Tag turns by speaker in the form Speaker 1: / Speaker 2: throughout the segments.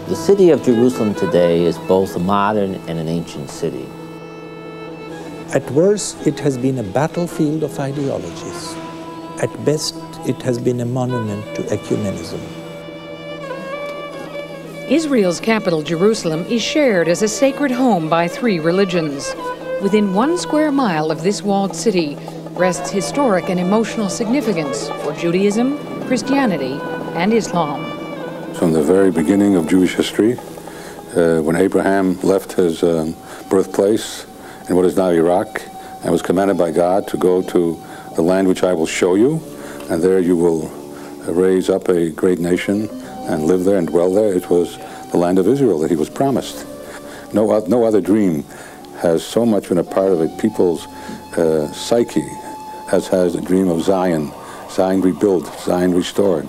Speaker 1: The city of Jerusalem today is both a modern and an ancient city.
Speaker 2: At worst, it has been a battlefield of ideologies. At best, it has been a monument to ecumenism.
Speaker 3: Israel's capital, Jerusalem, is shared as a sacred home by three religions. Within 1 square mile of this walled city rests historic and emotional significance for Judaism, Christianity, and Islam.
Speaker 4: From the very beginning of Jewish history, when Abraham left his birthplace in what is now Iraq and was commanded by God to go to the land which I will show you, and there you will raise up a great nation and live there and dwell there. It was the land of Israel that he was promised. No other dream has so much been a part of a people's psyche as has the dream of Zion, Zion rebuilt, Zion restored,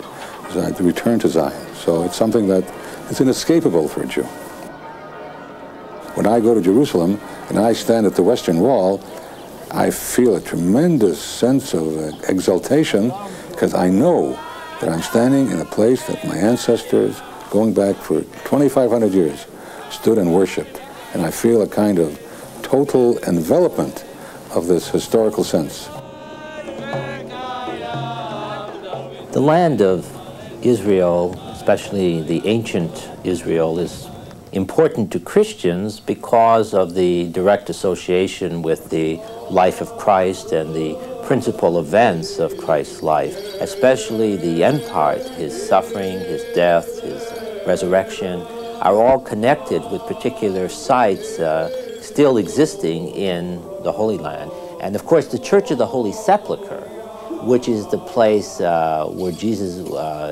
Speaker 4: the return to Zion. So it's something that is inescapable for a Jew. When I go to Jerusalem and I stand at the Western Wall, I feel a tremendous sense of exaltation because I know that I'm standing in a place that my ancestors, going back for 2,500 years, stood and worshipped. And I feel a kind of total envelopment of this historical sense.
Speaker 1: The land of Israel, especially the ancient Israel, is important to Christians because of the direct association with the life of Christ and the principal events of Christ's life, especially the end part, his suffering, his death, his resurrection, are all connected with particular sites still existing in the Holy Land. And of course, the Church of the Holy Sepulchre, which is the place where Jesus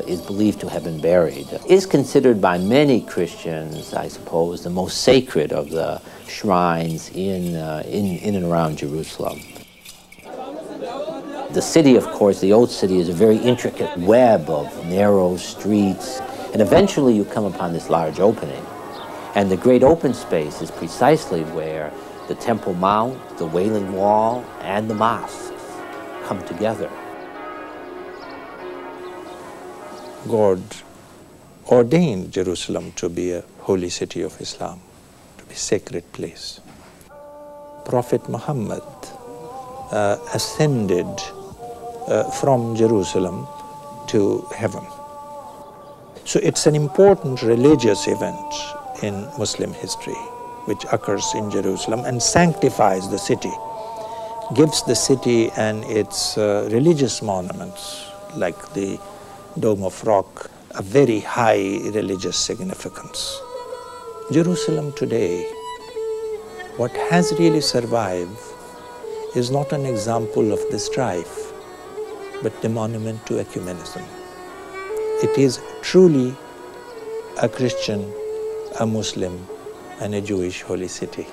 Speaker 1: is believed to have been buried, is considered by many Christians, I suppose, the most sacred of the shrines in and around Jerusalem. The city, of course, the Old City, is a very intricate web of narrow streets, and eventually you come upon this large opening. And the great open space is precisely where the Temple Mount, the Wailing Wall, and the mosques come together.
Speaker 2: God ordained Jerusalem to be a holy city of Islam, to be a sacred place. Prophet Muhammad ascended from Jerusalem to heaven. So it's an important religious event in Muslim history, which occurs in Jerusalem and sanctifies the city, gives the city and its religious monuments, like the Dome of Rock, a very high religious significance. Jerusalem today, what has really survived is not an example of the strife, but the monument to ecumenism. It is truly a Christian, a Muslim, and a Jewish holy city.